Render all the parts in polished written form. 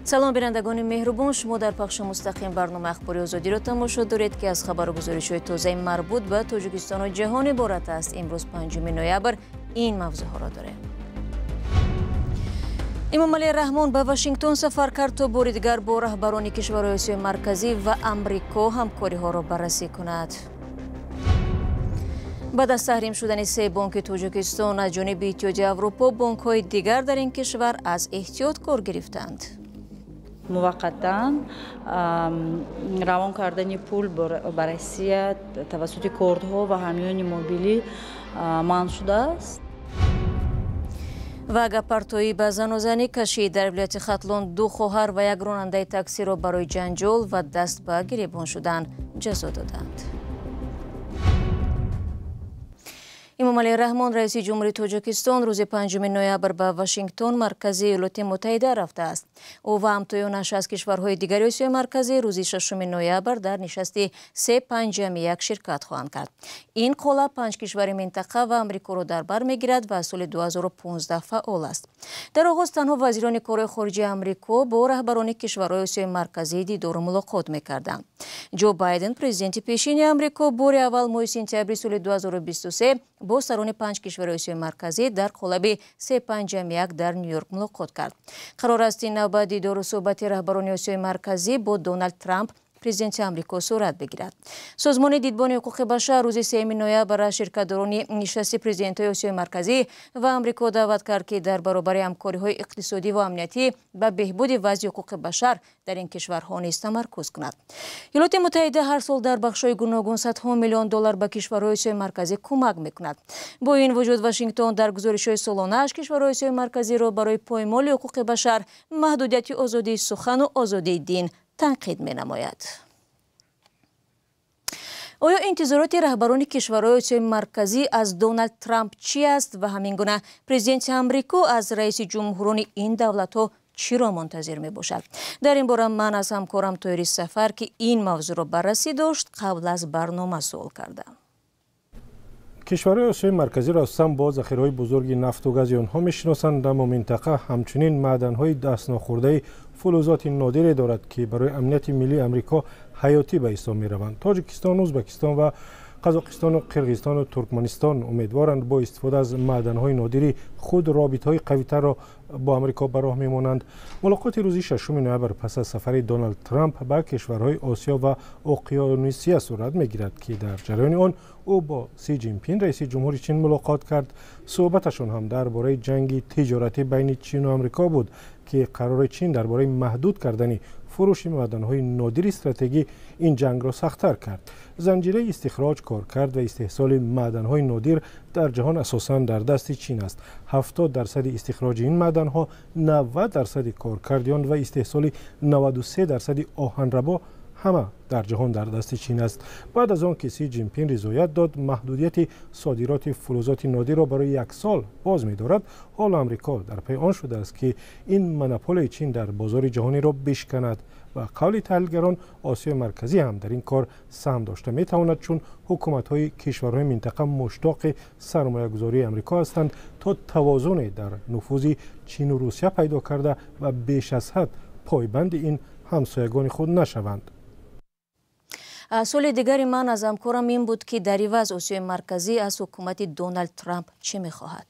салом бинандагони меҳрубон, шумо дар пахши мустақим барнома ахбори озодиро тамошо доред ки аз хабару гузоришҳои тозаи марбут ба Тоҷикистону ҷаҳон иборат аст. Имрӯз 5 ноябр ин мавзӯъҳоро дорем. Эмомалӣ Раҳмон ба Вашингтон сафар кард то бори дигар бо раҳбарони кишварҳои Осиёи марказӣ ва Амрико ҳамкориҳоро баррасӣ кунад. баъд аз таҳрим шудани 3 бонки Тоҷикистон аз ҷониби Иттиҳодияи Аврупо, бонкҳои дигар дар ин кишвар аз эҳтиёт кор гирифтанд. муваққатан равон кардани пул ба Россия тавассути кордҳо ва ҳамёни мобилӣ манъ шудааст. Вага партоӣ ба занозанӣ кашид. Дар вилояти Хатлон 2 хоҳар ва 1 ронандаи таксиро барои ҷанҷол ва даст ба гиребон шудан ҷазо доданд. Эмомалӣ Раҳмон, раиси ҷумҳурии Тоҷикистон, рӯзи 5 ноябр ба Вашингтон, маркази Иёлоти Муттаҳида рафтааст. Ӯ ва ҳамтоёнаш аз кишварҳои дигари Осиёи марказӣ рӯзи 6 ноябр дар нишасти 351 ширкат хоҳанд кард. Ин қолаб 5 кишвари минтақа ва Амрикоро дар бар мегирад ва аз соли 2015 фаъол аст. Дар оғоз танҳо вазирони корҳои хориҷии Амрико бо раҳбарони кишварҳои Осиёи марказӣ дидору мулоқот мекарданд. Ҷо Байден, президенти пешини Амрико, бори аввал моҳи сентябри соли 2023 бо сарони 5 кишвари Осиёи марказӣ дар қолаби 351 дар Нью-Йорк мулоқот кард. Қарор аст ин навбат дидору суҳбати раҳбарони Осиёи марказӣ бо Дональд Трамп, президенти Амрико, сурат бигирад. Созмони дидбони ҳуқуқи башар рӯзи 3 ноябр аз ширкатдорони нишасти президентҳои Осиёи марказӣ ва Амрико даъват кард ки дар баробари ҳамкориҳои иқтисодӣ ва амниятӣ ба беҳбуди вазъи ҳуқуқи башар дар ин кишварҳо низ тамаркуз кунад. Иёлоти Муттаҳида ҳар сол дар бахшҳои гуногун садҳо миллион доллар ба кишварҳои Осиёи марказӣ кӯмак мекунад. Бо ин вуҷуд Вашингтон дар гузоришҳои солонааш кишварҳои Осиёи марказиро барои поимоли ҳуқуқи башар, маҳдудияти озодии сухану озодии дин танқид менамояд. оё интизороти раҳбарони кишварҳои Осиёи марказӣ аз Дональд Трамп чӣ аст ва ҳамин гуна президенти Амрико аз раиси ҷумҳурони ин давлатҳо чиро мунтазир мебошад? Дар ин бора ман аз ҳамкорам Тоҳири Сафар, ки ин мавзӯъро баррасӣ дошт, қабл аз барнома суол кардам. кишварҳои Осиёи марказиро асосан бо захираҳои бузурги нафту гази онҳо мешиносанд, аммо минтақа ҳамчунин маъданҳои дастнохӯрдаи фулузоти нодире дорад, ки барои амнияти миллии Амрико ҳаётӣ ба ҳисоб мераванд. Тоҷикистон, Ӯзбекистон ва Қазоқистону Қирғизистону Туркманистон умедворанд бо истифода аз маъданҳои нодири худ робитаҳои қавитарро бо Амрико ба роҳ мемонанд. мулоқоти рӯзи 6 ноябр пас аз сафари Дональд Трамп ба кишварҳои Осиё ва Оқёнусия сурат мегирад, ки дар ҷараёни он ӯ бо Си Ҷинпин, раиси ҷумҳури Чин, мулоқот кард. суҳбаташон ҳам дар бораи ҷанги тиҷоратӣ байни Чину Амрико буд, ки қарори Чин дар бораи маҳдуд кардани фурӯши маъданҳои нодири стратегӣ ин ҷангро сахттар кард. занҷираи истихроҷ, коркард ва истеҳсоли маъданҳои нодир дар ҷаҳон асосан дар дасти Чин аст. 70% истихроҷи ин маъданҳо, 90% коркарди он ва истеҳсоли 93% оҳанрабо ҳама дар ҷаҳон дар дасти Чин аст. баъд аз он ки Си Ҷинпин ризоят дод маҳдудияти содироти фулузоти нодирро барои 1 сол боз медорад, ҳоло Амрико дар пай он шудааст ки ин монополияи Чин дар бозори ҷаҳониро бишканад ва қавли таҳлилгарон Осиёи марказӣ ҳам дар ин кор саҳм дошта метавонад, чун ҳукуматҳои кишварҳои минтақа муштоқи сармоягузории Амрико ҳастанд то тавозуне дар нуфузи Чину Русия пайдо карда ва беш аз ҳад пойбанди ин ҳамсоягони худ нашаванд. соли дигари ман аз ҳамкорам ин буд ки дар иваз Осиёи марказӣ аз ҳукумати Дональд Трамп чӣ мехоҳад?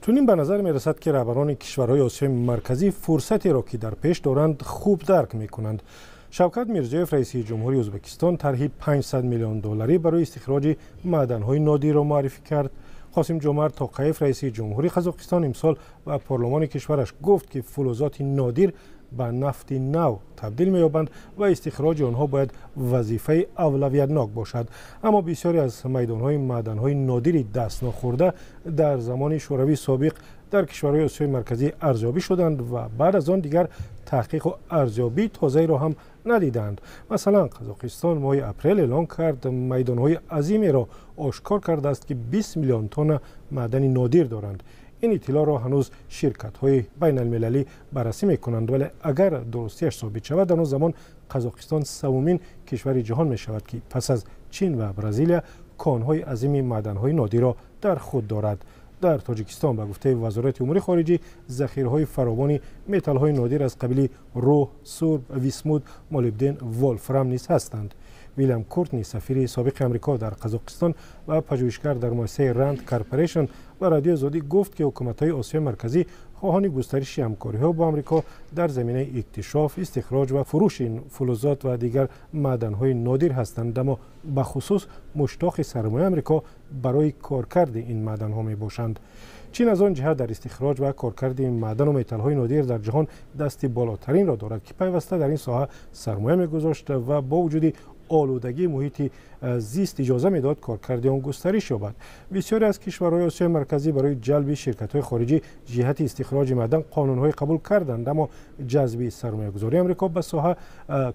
чунин ба назар мерасад, ки раҳбарони кишварҳои Осиёи марказӣ фурсатеро ки дар пеш доранд хуб дарк мекунанд. Шавкат Мирзиёев, раиси ҷумҳурии Ӯзбекистон, тарҳи 500 миллион долларӣ барои истихроҷи маъданҳои нодирро муаррифӣ кард. Қосим Ҷомарт Тоқаев, раиси ҷумҳурии Қазоқистон, имсол ба парлумони кишвараш гуфт, ки фулузоти нодир ба нафти нав табдил меёбанд ва истихроҷи онҳо бояд вазифаи авлавиятнок бошад. аммо бисёре аз майдонҳои маъданҳои нодири дастнохӯрда дар замони шӯравии собиқ дар кишварҳои Осиёи марказӣ арзёбӣ шуданд ва баъд аз он дигар таҳқиқу арзёбии тозаеро ҳам надиданд. масалан, Қазоқистон моҳи апрел эълон кард майдонҳои азимеро ошкор кардааст, ки 20 миллион тонна маъдани нодир доранд. ин иттилоъро ҳанӯз ширкатҳои байналмилалӣ баррасӣ мекунанд, вале агар дурустиаш собит шавад, дар он замон Қазоқистон савумин кишвари ҷаҳон мешавад, ки пас аз Чин ва Бразилия конҳои азими маъданҳои нодирро дар худ дорад. در تاجیکستان. به گفته وزارت امور خارجه ذخیره‌های فراوانی متال‌های نادر از قبیل روح، سرب، ویسمود، مولبدن، ولفرام نیز هستند. ویلیام کورتنی سفیر سابق آمریکا در قزاقستان و پژوهشگر در مؤسسه راند کارپوریشن و رادیو آزادی گفت که حکومت‌های آسیا مرکزی خواهان گسترش همکاری‌ها با آمریکا در زمینه اکتشاف، استخراج و فروش این فلزات و دیگر معدن‌های نادر هستند، اما به خصوص مشتاق سرمایه آمریکا برای کارکرد این معدن‌ها میباشند. چین از آن جهت در استخراج و کارکرد این معدن و متال‌های نادر در جهان دست بالاترین را دارد که پیوسته در این ساحه سرمایه می‌گذاشت و با وجود آلودگی محیط زیست اجازه میداد کارکرد آن گسترش یابد. بسیاری از کشورهای آسیای مرکزی برای جلب شرکت‌های خارجی جهت استخراج معدن قانون‌های قبول کردند، اما جذب سرمایه‌گذاری آمریکا به ساحه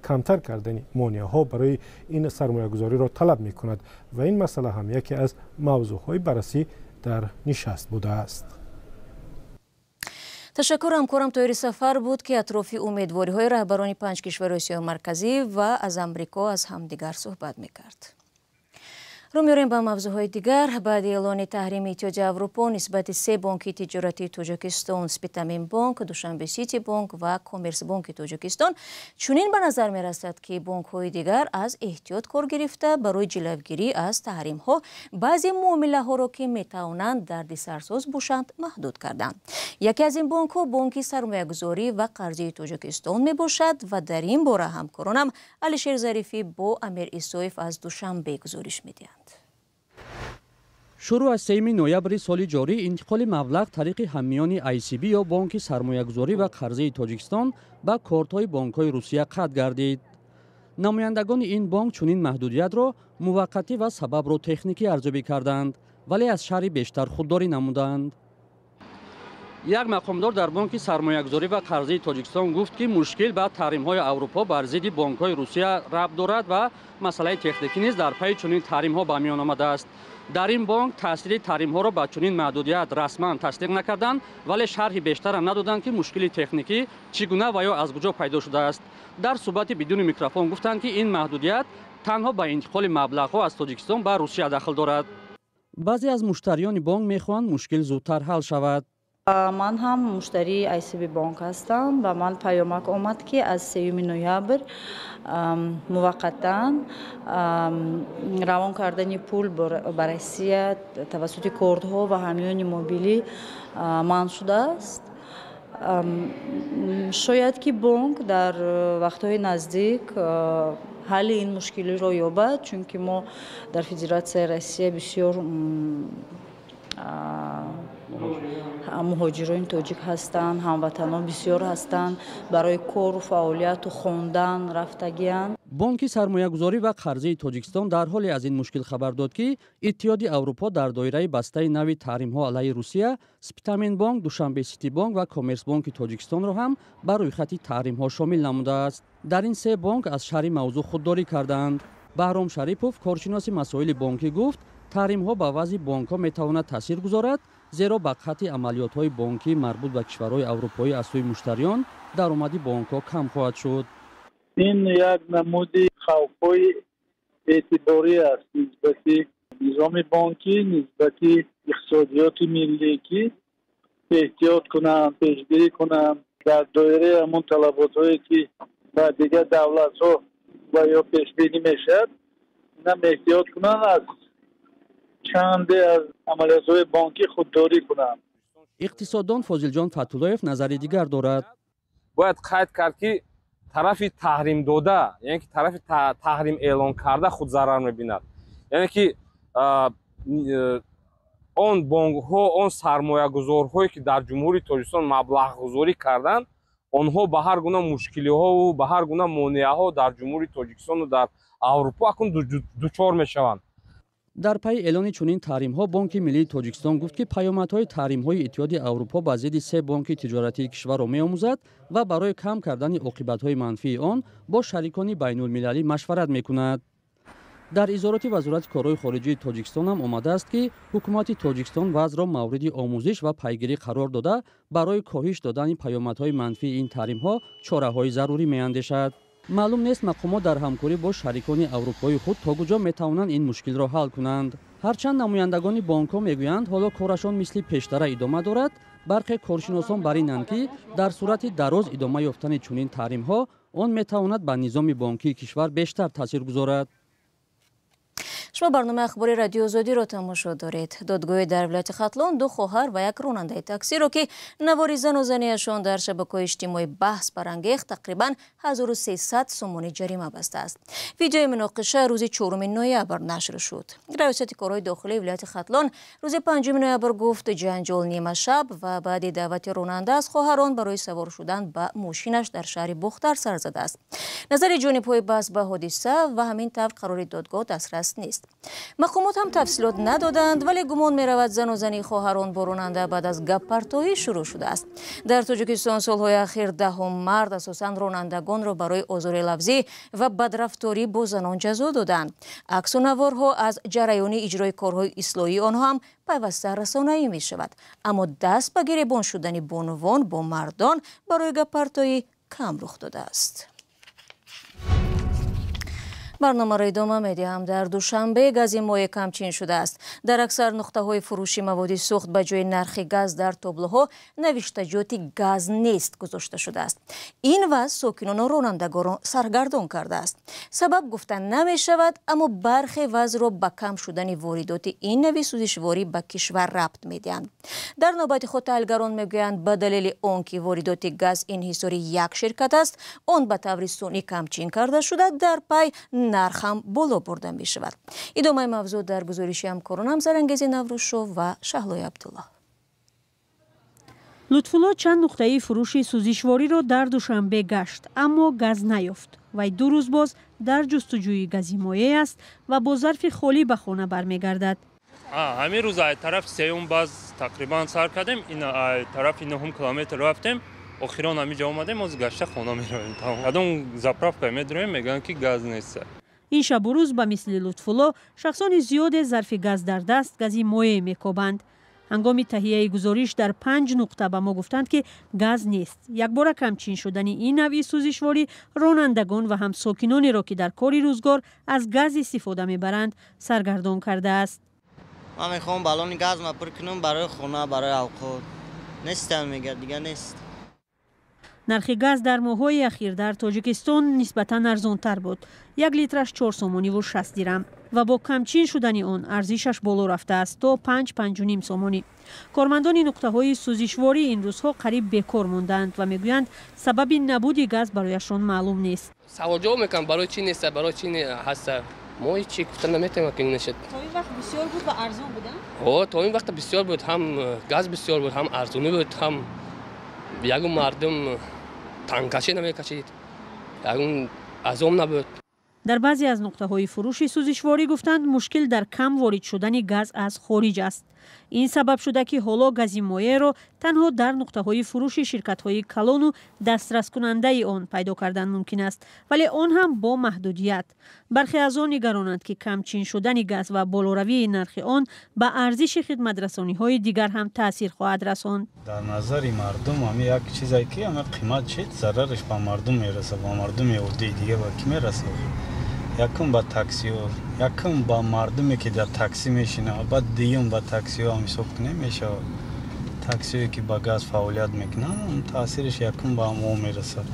کمتر کردن مانع‌ها برای این سرمایه‌گذاری را طلب می‌کند و این مسئله هم یکی از موضوع‌های بررسی در نشست بوده است. تشکر همکارم طاهر سفر بود که اطراف امیدواری‌های رهبران 5 کشور آسیا مرکزی و از آمریکا از همدیگر صحبت می‌کرد. رو می‌ریم به موضوعهای دیگر. بعد اعلان تحریم اتحادیه اروپا نسبت 3 بانک تجارتی تاجیکستان، سپیتامین بانک، دوشنبه سیتی بانک و کامرس بانک تاجیکستان، چنین به نظر می‌رسد که بانک‌های دیگر از احتیاط کار گرفته برای جلوگیری از تحریم‌ها بعضی معامله‌ها را که می‌توانند دردسرساز باشند محدود کردند. یکی از این بانک‌ها بانک سرمایه‌گذاری و قرضه تاجیکستان میباشد و در این باره همکارانم علیشیر ظریفی با امیر ایسویف از دوشنبه گزارش می‌دهند. شروع از 3 نوامبر سال جاری انتقال مبلغ طریق هممیان ICB یا بانک سرمایه‌گذاری و قرضه تاجیکستان به کارت‌های بانک‌های روسیه قطع گردید. نمایندگان این بانک چنین محدودیت را موقتی و سبب را تکنیکی ارزیابی کردند، ولی از شرح بیشتر خودداری نمودند. یک مقامدار در بانک سرمایه‌گذاری و قرضه تاجیکستان گفت که مشکل به تحریم‌های اروپا بر ضد بانک‌های روسیه ربط دارد و مسئله تکنیکی نیز در پی چنین تحریم‌ها به میان آمده است. در این بانک تاثیر تحریم‌ها را با چنین محدودیت رسما تصدیق نکردند، ولی شرح بیشتر هم ندادند که مشکل تکنیکی چگونه و یا از کجا پیدا شده است. در صحبت بدون میکروفون گفتند که این محدودیت تنها به انتقال مبلغ‌ها از تاجیکستان به روسیه دخل دارد. بعضی از مشتریان بانک می‌خواهند مشکل زودتر حل شود. من هم مشتری ICB بانک هستم و من پیامک آمد که از 3 نوامبر موقتا روان کردن پول بر روسیه توسط کردها و حامیان موبیلی منع شده است. شاید که بانک در وقت‌های نزدیک حل این مشکلی را یابد، چون که ما در فدراسیون روسیه بسیار مهاجرین تاجیک هستند، هموطنان بسیار هستند، برای کار و فعالیت و خواندن رفتگیان. بانک سرمایه‌گذاری و قرضه تاجیکستان در حالی از این مشکل خبر داد که اتحادیه اروپا در دایره بسته نوی تحریم‌ها علیه روسیه، سپیتامین بانک، دوشنبه سیتی بانک و کامرس بانک تاجیکستان را هم بر روی خط تحریم‌ها شامل نموده است. در این 3 بانک از شرح موضوع خودداری کردند. بهرام شریپوف، کارشناس مسائل بانکی، گفت تحریم‌ها به وضع بانک‌ها می‌تواند تاثیر گذارد، زیرا به خط عملیات‌های بانکی مربوط به کشورهای اروپایی از سوی مشتریان درآمد بانک‌ها کم خواهد شد. این یک نمودی خوف‌های اعتباری است نسبت نظام بانکی، نسبت اقتصادیات ملی که احتیاط کنند، پیشگیری کنند در دایره همون طلبات‌هایی که با دیگر دولت‌ها و یا پیشبینی میشد، اینا احتیاط کنند از چند از عملیات‌های بانکی خودداری کنند. اقتصاددان فاضل فتولایف نظری دیگر دارد. باید قید کرد که طرف تحریم داده، یعنی که طرف تحریم اعلان کرده خود ضرر می‌بیند. یعنی که آن بانک‌ها، آن سرمایه‌گذارهایی که در جمهوری تاجیکستان مبلغ گذاری کردند، آنها به هر گونه مشکل‌ها و به هر گونه مانع‌ها در جمهوری تاجیکستان و در اروپا اکنون دچار می‌شوند. در پی اعلان چنین تحریم‌ها بانک ملی تاجیکستان گفت که پیامدهای تحریم‌های اتحادیه اروپا به ضد 3 بانک تجارتی کشور را می‌آموزد و برای کم کردن عاقبت‌های منفی آن با شریکان بین‌المللی مشورت می‌کند. در اظهارات وزارت کارهای خارجه تاجیکستان هم آمده است که حکومت تاجیکستان وضع را مورد آموزش و پیگیری قرار داده برای کاهش دادن پیامدهای منفی این تحریم‌ها چاره‌های ضروری می‌اندیشد. معلوم نیست مقامات در همکاری با شریکان اروپایی خود تا کجا می‌توانند این مشکل را حل کنند. ҳарчанд намояндагони бонкҳо мегӯянд ҳоло корашон мисли пештара идома дорад, бархе коршиносон бар инанд ки дар сурати дароз идома ёфтани чунин таҳримҳо он метавонад ба низоми бонкии кишвар бештар таъсир гузорад. шумо барнома ахбори радио озодиро тамошо доред. додгоҳи дар вилояти Хатлон ду хоҳар ва як ронандаи таксиро ки навори зану занияшон дар шабакаҳои иҷтимоӣ баҳс барангехт тақрибан 1300 сомони ҷарима бастааст. видеои муноқиша рӯзи 4 ноябр нашр шуд. раёсати корҳои дохилии вилояти Хатлон рӯзи 5 ноябр гуфт ҷанҷол нима шаб ва баъди даъвати ронанда аз хоҳарон барои савор шудан ба мошинаш дар шаҳри Бухтар сар задааст. назари ҷонибҳои баҳс ба ҳодиса ва ҳамин тавр қарори додгоҳ дастрас нест. мақомот ҳам тафсилот надоданд, вале гумон меравад зану зани хоҳарон бо ронанда баъд аз гаппартоӣ шурӯъ шудааст. дар Тоҷикистон солҳои ахир даҳум мард асосан ронандагонро барои озори лавзӣ ва бадрафторӣ бо занон ҷазо доданд. аксу наворҳо аз ҷараёни иҷрои корҳои ислоҳии онҳо ҳам пайваста расонаӣ мешавад. аммо даст ба гиребон шудани бонувон бо мардон барои гаппартоӣ кам рух додааст. барномаро идома медиҳам. дар душанбе гази моеъ камчин шудааст. дар аксар нуқтаҳои фурӯши маводи сӯхт ба ҷои нархи газ дар таблоҳо навиштаҷоти газ нест гузошта шудааст. ин вазъ сокинону ронандагонро саргардон кардааст. сабаб гуфта намешавад, аммо бархе вазъро ба кам шудани воридоти ин нави сӯзишворӣ ба кишвар рабт медиҳанд. дар навбати худ таҳлилгарон мегӯянд ба далели он ки воридоти газ инҳисори як ширкат аст, он ба таври сунъӣ камчин карда шуда, дар пай нарх ҳам боло бурда мешавад. идомаи мавзӯъ дар гузориши ҳамкоронам Зарангези Наврӯзшов ва Шаҳлои Абдулло. лутфулло чанд нуқтаи фурӯши сӯзишвориро дар душанбе гашт, аммо газ наёфт. вай 2 рӯз боз дар ҷустуҷӯи гази моеъ аст ва бо зарфи холӣ ба хона бармегардад. ҳамин рӯз ай тараф сеюм баз тақрибан сар кардем, ай тарафи 9 километр рафтем. охирон ҳамиҷа омадем, оз гашта хона меравем. адон заправка медроем, мегӯянд ки газ нест. ин шабу рӯз ба мисли Лутфулло шахсони зиёде зарфи газ дар даст гази моеъ мекобанд. ҳангоми таҳияи гузориш дар 5 нуқта ба мо гуфтанд ки газ нест. якбора камчин шудани ин навъи сӯзишворӣ ронандагон ва ҳамсокинонеро ки дар кори рӯзгор аз газ истифода мебаранд саргардон кардааст. ман мехоҳам баллони газ пур кунам барои хона, барои авқот. нестам мегӯяд, дига нест. нархи газ дар моҳҳои ахир дар Тоҷикистон нисбатан арзонтар буд. 1 литраш 4 сомониву 60 дирам ва бо камчин шудани он арзишаш боло рафтааст то 5-5.5 сомонӣ. кормандони нуқтаҳои сӯзишворӣ ин рӯзҳо қариб бекор монданд ва мегӯянд сабаби набуди газ барояшон маълум нест. савол ҷавоб мекунам, барои чӣ нест, барои чӣ ҳаста. мо ҳеҷ гуфта наметавонем ки нешад. то ин вақт бисёр буд ва арзон буда? то ин вақт бисёр буд, ҳам газ бисёр буд, ҳам арзонӣ буд, ҳам ягон мардум танкашӣ намекашид, ягон азом набуд. дар баъзе аз нуқтаҳои фурӯши сӯзишворӣ гуфтанд мушкил дар кам ворид шудани газ аз хориҷ аст. ин сабаб шуда ки ҳоло гази моеъро танҳо дар нуқтаҳои фурӯши ширкатҳои калону дастраскунандаи он пайдо кардан мумкин аст, вале он ҳам бо маҳдудият. бархе аз он нигаронанд ки камчин шудани газ ва болоравии нархи он ба арзиши хидматрасониҳои дигар ҳам таъсир хоҳад расонд. дар назари мардум ҳамин як чизе ки ҳамин қимат чид зарараш ба мардум мераса, ба мардуми оддии дига ба ки мераса. якум ба таксиҳо, якум ба мардуме ки дар таксӣ мешинад, баъд дуюм ба таксиҳо ҳам ҳисоб намешавад. таксиҳое ки ба газ фаъолият мекунанд, таъсираш якум ба мо мерасад.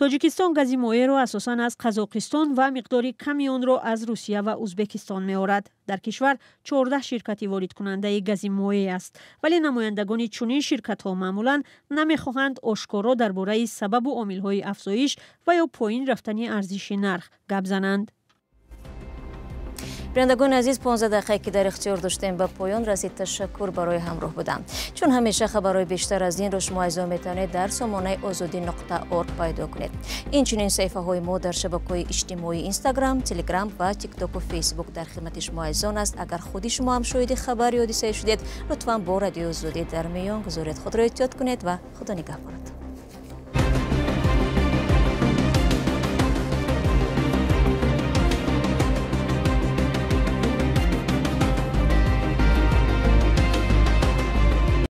тоҷикистон гази моеъро асосан аз Қазоқистон ва миқдори ками онро аз Русия ва Узбекистон меорад. дар кишвар 14 ширкати воридкунандаи гази моеъ аст, вале намояндагони чунин ширкатҳо маъмулан намехоҳанд ошкоро дар бораи сабабу омилҳои афзоиш ва ё поин рафтани арзиши нарх гап зананд. бинандагони азиз, 15 дақиқае ки дар ихтиёр доштем ба поён расид. ташаккур барои ҳамроҳ будам. чун ҳамеша хабарҳои бештар аз инро шумо айзон метавонед дар сомонаи озодӣ.орг пайдо кунед. инчунин саҳифаҳои мо дар шабакаҳои иҷтимоӣ Instagram, Telegram ва TikTok ва Facebook дар хидмати шумо айзон аст. агар худи шумо ҳам шоҳиди хабари ҳодисае шудед, лутфан бо радиои Озодӣ дар миён гузоред. худро эҳтиёт кунед ва худо нигаҳбонад.